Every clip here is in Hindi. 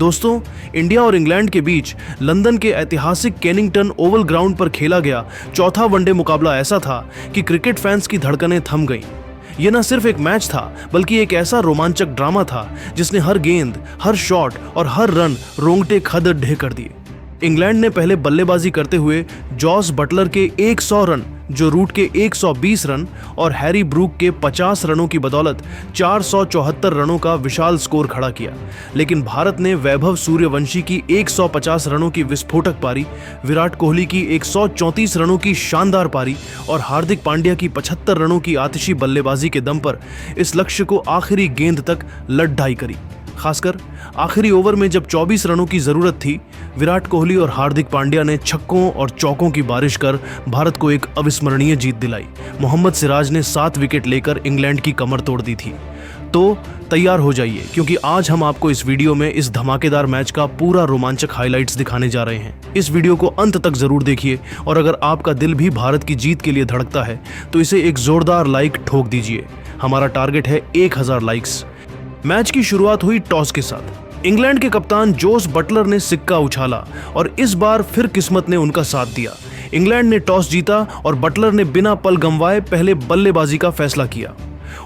दोस्तों, इंडिया और इंग्लैंड के बीच लंदन के ऐतिहासिक केनिंगटन ओवल ग्राउंड पर खेला गया चौथा वनडे मुकाबला ऐसा था कि क्रिकेट फैंस की धड़कनें थम गईं। यह न सिर्फ एक मैच था, बल्कि एक ऐसा रोमांचक ड्रामा था जिसने हर गेंद, हर शॉट और हर रन रोंगटे खड़े कर दिए। इंग्लैंड ने पहले बल्लेबाजी करते हुए जॉस बटलर के 100 रन, जो रूट के 120 रन और हैरी ब्रूक के 50 रनों की बदौलत 474 रनों का विशाल स्कोर खड़ा किया। लेकिन भारत ने वैभव सूर्यवंशी की 150 रनों की विस्फोटक पारी, विराट कोहली की 134 रनों की शानदार पारी और हार्दिक पांड्या की 75 रनों की आतिशी बल्लेबाजी के दम पर इस लक्ष्य को आखिरी गेंद तक लड़-ढाई करी। खासकर आखिरी ओवर में जब 24 रनों की जरूरत थी, विराट कोहली और हार्दिक पांड्या ने छक्कों और चौकों की बारिश कर भारत को एक अविस्मरणीय जीत दिलाई। मोहम्मद सिराज ने 7 विकेट लेकर इंग्लैंड की कमर तोड़ दी थी। तो तैयार हो जाइए, क्योंकि आज हम आपको इस वीडियो में इस धमाकेदार मैच का पूरा रोमांचक हाइलाइट्स दिखाने जा रहे हैं। इस वीडियो को अंत तक जरूर देखिए और अगर आपका दिल भी भारत की जीत के लिए धड़कता है तो इसे एक जोरदार लाइक ठोक दीजिए। हमारा टारगेट है 1000 लाइक्स। मैच की शुरुआत हुई टॉस के साथ। इंग्लैंड के कप्तान जोस बटलर ने सिक्का उछाला और इस बार फिर किस्मत ने उनका साथ दिया। इंग्लैंड ने टॉस जीता और बटलर ने बिना पल गंवाए पहले बल्लेबाजी का फैसला किया।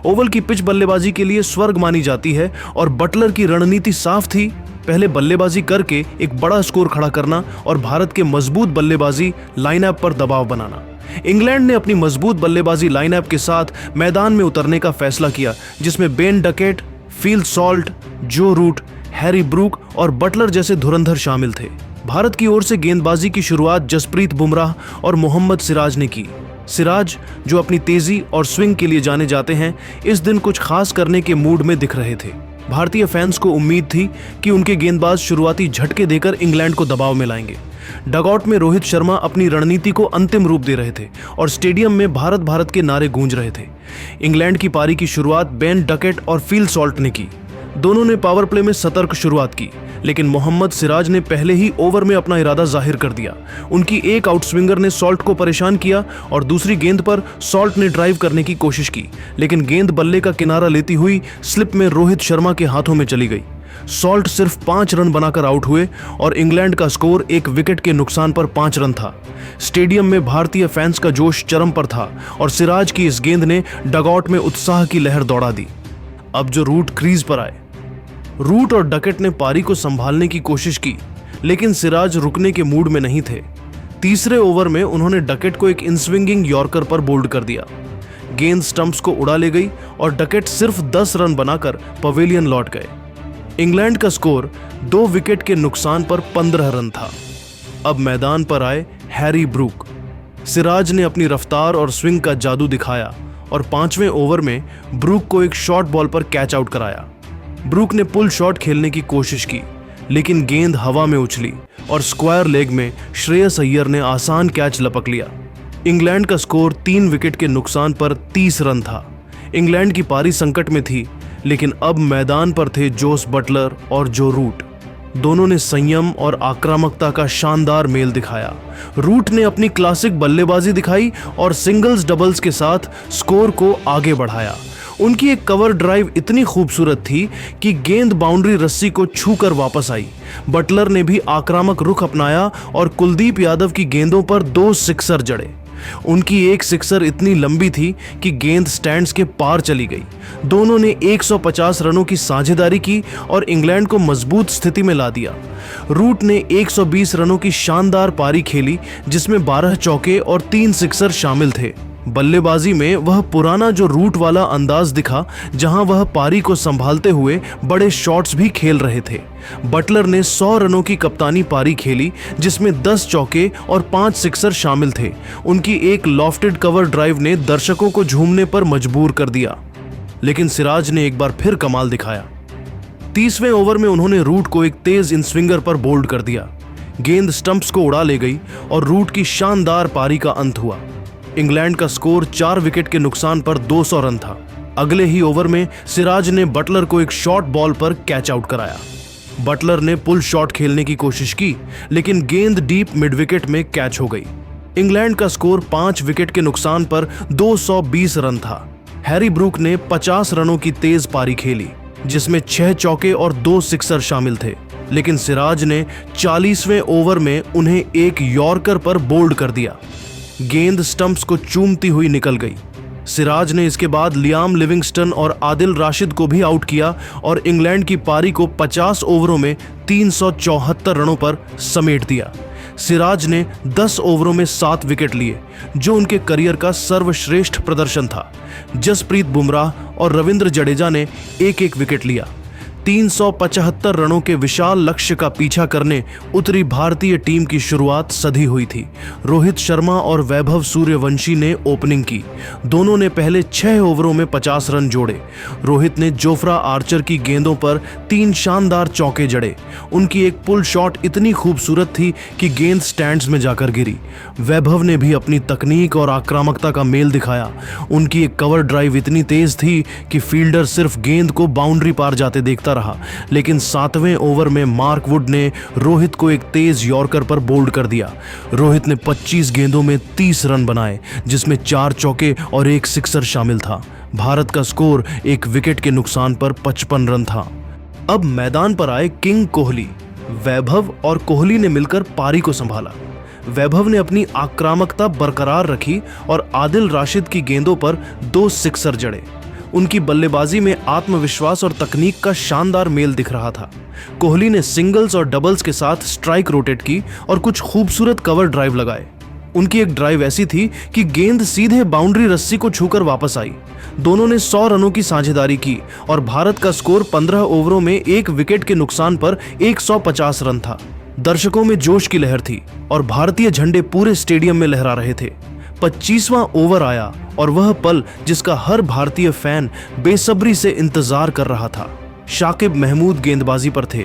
ओवल की पिच बल्लेबाजी के लिए स्वर्ग मानी जाती है और बटलर की रणनीति साफ थी, पहले बल्लेबाजी करके एक बड़ा स्कोर खड़ा करना और भारत के मजबूत बल्लेबाजी लाइनअप पर दबाव बनाना। इंग्लैंड ने अपनी मजबूत बल्लेबाजी लाइनअप के साथ मैदान में उतरने का फैसला किया, जिसमें बेन डकेट, फिल सॉल्ट, जो रूट, हैरी ब्रूक और बटलर जैसे धुरंधर शामिल थे। भारत की ओर से गेंदबाजी की शुरुआत जसप्रीत बुमराह और मोहम्मद सिराज ने की। सिराज, जो अपनी तेजी और स्विंग के लिए जाने जाते हैं, इस दिन कुछ खास करने के मूड में दिख रहे थे। भारतीय फैंस को उम्मीद थी कि उनके गेंदबाज शुरुआती झटके देकर इंग्लैंड को दबाव में लाएंगे। डगआउट में रोहित शर्मा अपनी रणनीति को अंतिम रूप दे रहे थे और स्टेडियम में भारत भारत के नारे गूंज रहे थे। इंग्लैंड की पारी की शुरुआत बेन डकेट और फिल सॉल्ट ने की। दोनों ने पावर प्ले में सतर्क शुरुआत की, लेकिन मोहम्मद सिराज ने पहले ही ओवर में अपना इरादा जाहिर कर दिया। उनकी एक आउटस्विंगर ने सॉल्ट को परेशान किया और दूसरी गेंद पर सॉल्ट ने ड्राइव करने की कोशिश की, लेकिन गेंद बल्ले का किनारा लेती हुई स्लिप में रोहित शर्मा के हाथों में चली गई। सॉल्ट सिर्फ 5 रन बनाकर आउट हुए और इंग्लैंड का स्कोर 1 विकेट के नुकसान पर 5 रन था। स्टेडियम में भारतीय फैंस का जोश चरम पर था और सिराज की इस गेंद ने डगआउट में उत्साह की लहर दौड़ा दी। अब जो रूट क्रीज पर आए, रूट और डकेट ने पारी को संभालने की कोशिश की, लेकिन सिराज रुकने के मूड में नहीं थे। तीसरे ओवर में उन्होंने डकेट को एक इनस्विंगिंग यॉर्कर पर बोल्ड कर दिया। गेंद स्टंप्स को उड़ा ले गई और डकेट सिर्फ 10 रन बनाकर पवेलियन लौट गए। इंग्लैंड का स्कोर 2 विकेट के नुकसान पर 15 रन था। अब मैदान पर आए हैरी ब्रूक। सिराज ने अपनी रफ्तार और स्विंग का जादू दिखाया और 5वें ओवर में ब्रूक को एक शॉर्ट बॉल पर कैच आउट कराया। ब्रूक ने पुल शॉट खेलने की कोशिश की, लेकिन गेंद हवा में उछली और स्क्वायर लेग में श्रेयस अय्यर ने आसान कैच लपक लिया। इंग्लैंड का स्कोर 3 विकेट के नुकसान पर 30 रन था। इंग्लैंड की पारी संकट में थी, लेकिन अब मैदान पर थे जोस बटलर और जो रूट। दोनों ने संयम और आक्रामकता का शानदार मेल दिखाया। रूट ने अपनी क्लासिक बल्लेबाजी दिखाई और सिंगल्स डबल्स के साथ स्कोर को आगे बढ़ाया। उनकी एक कवर ड्राइव इतनी खूबसूरत थी कि गेंद बाउंड्री रस्सी को छूकर वापस आई। बटलर ने भी आक्रामक रुख अपनाया और कुलदीप यादव की गेंदों पर 2 सिक्सर जड़े। उनकी एक सिक्सर इतनी लंबी थी कि गेंद स्टैंड्स के पार चली गई। दोनों ने 150 रनों की साझेदारी की और इंग्लैंड को मजबूत स्थिति में ला दिया। रूट ने 120 रनों की शानदार पारी खेली, जिसमें 12 चौके और 3 सिक्सर शामिल थे। बल्लेबाजी में वह पुराना जो रूट वाला अंदाज दिखा, जहां वह पारी को संभालते हुए बड़े शॉट्स भी खेल रहे थे। बटलर ने 100 रनों की कप्तानी पारी खेली, जिसमें 10 चौके और 5 सिक्सर शामिल थे। उनकी एक लॉफ्टेड कवर ड्राइव ने दर्शकों को झूमने पर मजबूर कर दिया, लेकिन सिराज ने एक बार फिर कमाल दिखाया। 30वें ओवर में उन्होंने रूट को एक तेज इनस्विंगर पर बोल्ड कर दिया। गेंद स्टंप्स को उड़ा ले गई और रूट की शानदार पारी का अंत हुआ। इंग्लैंड का स्कोर 4 विकेट के नुकसान पर 200 रन था। अगले ही ओवर में सिराज ने बटलर को एक शॉर्ट बॉल पर कैच आउट कराया। बटलर ने पुल शॉट खेलने की कोशिश की, लेकिन गेंद डीप मिड विकेट में कैच हो गई। इंग्लैंड का स्कोर 5 विकेट के नुकसान पर 220 रन था। हैरी ब्रूक ने 50 रनों की तेज पारी खेली, जिसमें 6 चौके और 2 सिक्सर शामिल थे। लेकिन सिराज ने 40वें ओवर में उन्हें एक यॉर्कर पर बोल्ड कर दिया। गेंद स्टंप्स को चूमती हुई निकल गई। सिराज ने इसके बाद लियाम लिविंगस्टन और आदिल राशिद को भी आउट किया और इंग्लैंड की पारी को 50 ओवरों में 374 रनों पर समेट दिया। सिराज ने 10 ओवरों में 7 विकेट लिए, जो उनके करियर का सर्वश्रेष्ठ प्रदर्शन था। जसप्रीत बुमराह और रविंद्र जडेजा ने एक एक विकेट लिया। 375 रनों के विशाल लक्ष्य का पीछा करने उतरी भारतीय टीम की शुरुआत सधी हुई थी। रोहित शर्मा और वैभव सूर्यवंशी ने ओपनिंग की। दोनों ने पहले 6 ओवरों में 50 रन जोड़े। रोहित ने जोफ्रा आर्चर की गेंदों पर 3 शानदार चौके जड़े। उनकी एक पुल शॉट इतनी खूबसूरत थी कि गेंद स्टैंड्स में जाकर गिरी। वैभव ने भी अपनी तकनीक और आक्रामकता का मेल दिखाया। उनकी एक कवर ड्राइव इतनी तेज थी कि फील्डर सिर्फ गेंद को बाउंड्री पार जाते देखता रहा, लेकिन 7वें ओवर में मार्क वुड ने रोहित को एक तेज यॉर्कर पर बोल्ड कर दिया। रोहित ने 25 गेंदों में 30 रन बनाए, जिसमें 4 चौके और 1 सिक्सर शामिल था। भारत का स्कोर 1 विकेट के नुकसान पर 55 रन था। अब मैदान पर आए किंग कोहली। वैभव और कोहली ने मिलकर पारी को संभाला। वैभव ने अपनी आक्रामकता बरकरार रखी और आदिल राशिद की गेंदों पर 2 सिक्सर जड़े। उनकी बल्लेबाजी में आत्मविश्वास और तकनीक का शानदार मेल दिख रहा था। कोहली ने सिंगल्स और डबल्स के साथ स्ट्राइक रोटेट की और कुछ खूबसूरत कवर ड्राइव लगाए। उनकी एक ड्राइव ऐसी थी कि गेंद सीधे बाउंड्री रस्सी को छूकर वापस आई। दोनों ने 100 रनों की साझेदारी की और भारत का स्कोर 15 ओवरों में 1 विकेट के नुकसान पर 150 रन था। दर्शकों में जोश की लहर थी और भारतीय झंडे पूरे स्टेडियम में लहरा रहे थे। 25वां ओवर आया और वह पल जिसका हर भारतीय फैन बेसब्री से इंतजार कर रहा था। शाकिब महमूद गेंदबाजी पर थे।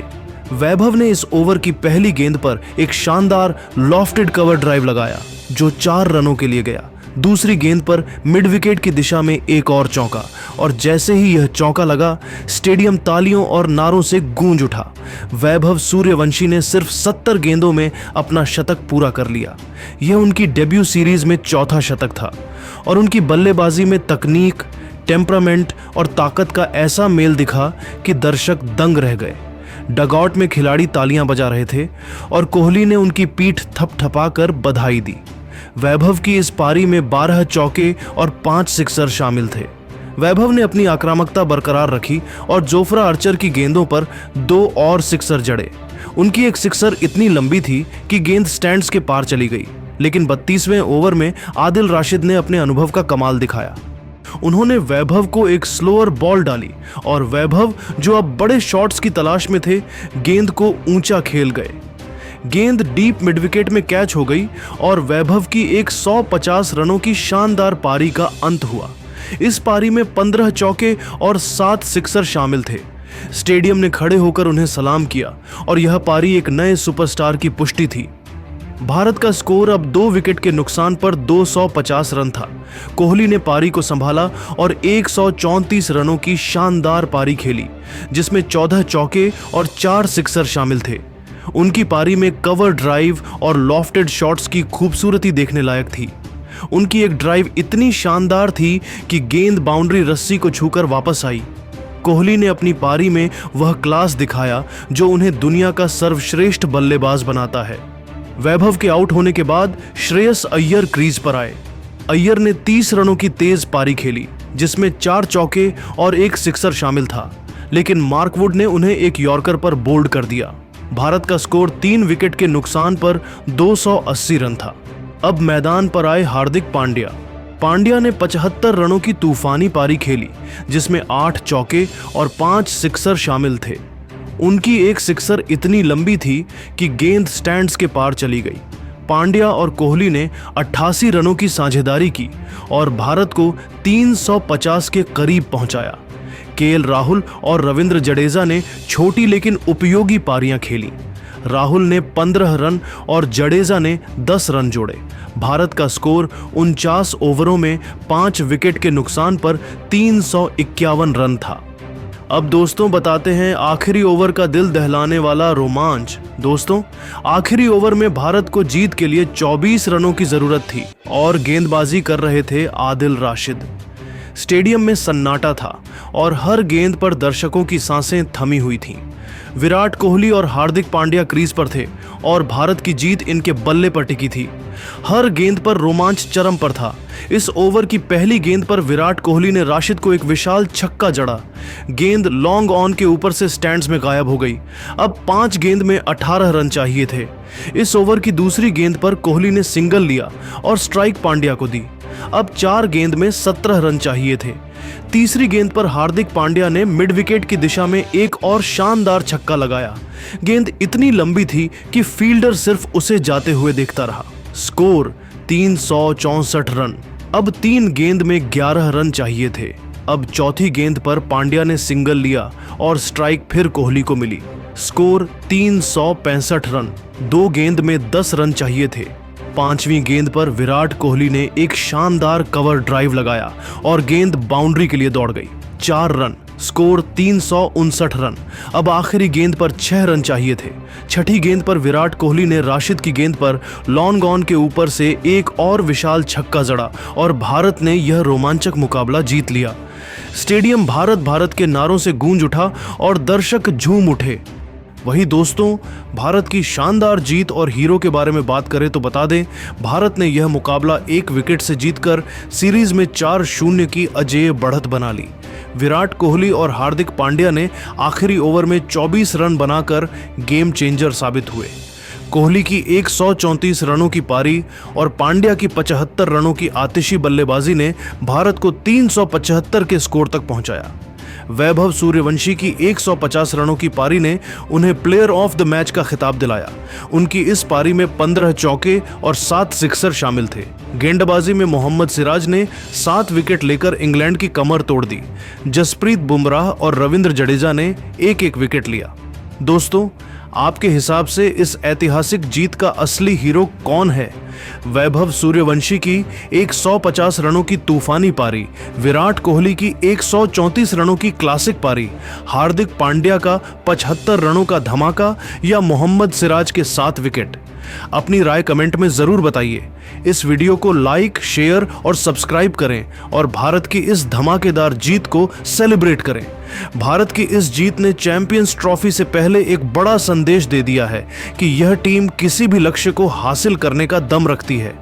वैभव ने इस ओवर की पहली गेंद पर एक शानदार लॉफ्टेड कवर ड्राइव लगाया, जो 4 रनों के लिए गया। दूसरी गेंद पर मिड विकेट की दिशा में एक और चौका, और जैसे ही यह चौका लगा, स्टेडियम तालियों और नारों से गूंज उठा। वैभव सूर्यवंशी ने सिर्फ 70 गेंदों में अपना शतक पूरा कर लिया। यह उनकी डेब्यू सीरीज में चौथा शतक था और उनकी बल्लेबाजी में तकनीक, टेम्परामेंट और ताकत का ऐसा मेल दिखा कि दर्शक दंग रह गए। डगआउट में खिलाड़ी तालियां बजा रहे थे और कोहली ने उनकी पीठ थपथपाकर बधाई दी। वैभव की इस पारी में 12 चौके और 5 सिक्सर शामिल थे। वैभव ने अपनी आक्रामकता बरकरार रखी और जोफ्रा आर्चर की गेंदों पर 2 और सिक्सर जड़े। उनकी एक सिक्सर इतनी लंबी थी कि गेंद स्टैंड्स के पार चली गई, लेकिन 32वें ओवर में आदिल राशिद ने अपने अनुभव का कमाल दिखाया। उन्होंने वैभव को एक स्लोअर बॉल डाली और वैभव, जो अब बड़े शॉट्स की तलाश में थे, गेंद को ऊंचा खेल गए। गेंद डीप मिड विकेट में कैच हो गई और वैभव की 150 रनों की शानदार पारी का अंत हुआ। इस पारी में 15 चौके और 7 सिक्सर शामिल थे। स्टेडियम ने खड़े होकर उन्हें सलाम किया और यह पारी एक नए सुपरस्टार की पुष्टि थी। भारत का स्कोर अब 2 विकेट के नुकसान पर 250 रन था। कोहली ने पारी को संभाला और 134 रनों की शानदार पारी खेली, जिसमें 14 चौके और 4 सिक्सर शामिल थे। उनकी पारी में कवर ड्राइव और लॉफ्टेड शॉट्स की खूबसूरती देखने लायक थी। उनकी एक ड्राइव इतनी शानदार थी कि गेंद बाउंड्री रस्सी को छूकर वापस आई। कोहली ने अपनी पारी में वह क्लास दिखाया जो उन्हें दुनिया का सर्वश्रेष्ठ बल्लेबाज बनाता है। वैभव के आउट होने के बाद श्रेयस अय्यर क्रीज पर आए। अय्यर ने 30 रनों की तेज पारी खेली, जिसमें 4 चौके और 1 सिक्सर शामिल था, लेकिन मार्क वुड ने उन्हें एक यॉर्कर पर बोल्ड कर दिया। भारत का स्कोर 3 विकेट के नुकसान पर 280 रन था। अब मैदान पर आए हार्दिक पांड्या। पांड्या ने 75 रनों की तूफानी पारी खेली, जिसमें 8 चौके और 5 सिक्सर शामिल थे। उनकी एक सिक्सर इतनी लंबी थी कि गेंद स्टैंड्स के पार चली गई। पांड्या और कोहली ने 88 रनों की साझेदारी की और भारत को 350 के करीब पहुंचाया। केएल राहुल और रविंद्र जडेजा ने छोटी लेकिन उपयोगी पारियां खेली। राहुल ने 15 रन और जडेजा ने 10 रन जोड़े। भारत का स्कोर 49 ओवरों में 5 विकेट के नुकसान पर 351 रन था। अब दोस्तों बताते हैं आखिरी ओवर का दिल दहलाने वाला रोमांच। दोस्तों, आखिरी ओवर में भारत को जीत के लिए 24 रनों की जरूरत थी और गेंदबाजी कर रहे थे आदिल राशिद। स्टेडियम में सन्नाटा था और हर गेंद पर दर्शकों की सांसें थमी हुई थीं। विराट कोहली और हार्दिक पांड्या क्रीज पर थे और भारत की जीत इनके बल्ले पर टिकी थी। हर गेंद पर रोमांच चरम पर था। इस ओवर की पहली गेंद पर विराट कोहली ने राशिद को एक विशाल छक्का जड़ा। गेंद लॉन्ग ऑन के ऊपर से स्टैंड्स में गायब हो गई। अब 5 गेंद में 18 रन चाहिए थे। इस ओवर की दूसरी गेंद पर कोहली ने सिंगल लिया और स्ट्राइक पांड्या को दी। अब 4 गेंद में 17 रन चाहिए थे। तीसरी गेंद पर हार्दिक पांड्या ने मिड विकेट की दिशा में एक और शानदार छक्का लगाया। गेंद इतनी लंबी थी कि फील्डर सिर्फ उसे जाते हुए देखता रहा। Score 364 run. अब 3 गेंद में 11 रन चाहिए थे। अब चौथी गेंद पर पांड्या ने सिंगल लिया और स्ट्राइक फिर कोहली को मिली। Score 365 run. 2 गेंद में 10 रन चाहिए थे। 5वीं गेंद पर विराट कोहली ने एक शानदार कवर ड्राइव लगाया और गेंद बाउंड्री के लिए दौड़ गई। 4 रन। Score 359 run. अब आखिरी गेंद पर 6 रन चाहिए थे। छठी गेंद पर विराट कोहली ने राशिद की गेंद पर लॉन्ग ऑन के ऊपर से एक और विशाल छक्का जड़ा और भारत ने यह रोमांचक मुकाबला जीत लिया। स्टेडियम भारत भारत के नारों से गूंज उठा और दर्शक झूम उठे। वही दोस्तों, भारत की शानदार जीत और हीरो के बारे में बात करें तो बता दें, भारत ने यह मुकाबला 1 विकेट से जीतकर सीरीज में 4-0 की अजेय बढ़त बना ली। विराट कोहली और हार्दिक पांड्या ने आखिरी ओवर में 24 रन बनाकर गेम चेंजर साबित हुए। कोहली की 134 रनों की पारी और पांड्या की 75 रनों की आतिशी बल्लेबाजी ने भारत को 375 के स्कोर तक पहुंचाया। वैभव सूर्यवंशी की 150 रनों की पारी ने उन्हें प्लेयर ऑफ द मैच का खिताब दिलाया। उनकी इस पारी में 15 चौके और 7 सिक्सर शामिल थे। गेंदबाजी में मोहम्मद सिराज ने 7 विकेट लेकर इंग्लैंड की कमर तोड़ दी। जसप्रीत बुमराह और रविंद्र जडेजा ने 1-1 विकेट लिया। दोस्तों, आपके हिसाब से इस ऐतिहासिक जीत का असली हीरो कौन है? वैभव सूर्यवंशी की 150 रनों की तूफानी पारी, विराट कोहली की 134 रनों की क्लासिक पारी, हार्दिक पांड्या का 75 रनों का धमाका या मोहम्मद सिराज के 7 विकेट? अपनी राय कमेंट में जरूर बताइए। इस वीडियो को लाइक, शेयर और सब्सक्राइब करें और भारत की इस धमाकेदार जीत को सेलिब्रेट करें। भारत की इस जीत ने चैंपियंस ट्रॉफी से पहले एक बड़ा संदेश दे दिया है कि यह टीम किसी भी लक्ष्य को हासिल करने का दम रखती है।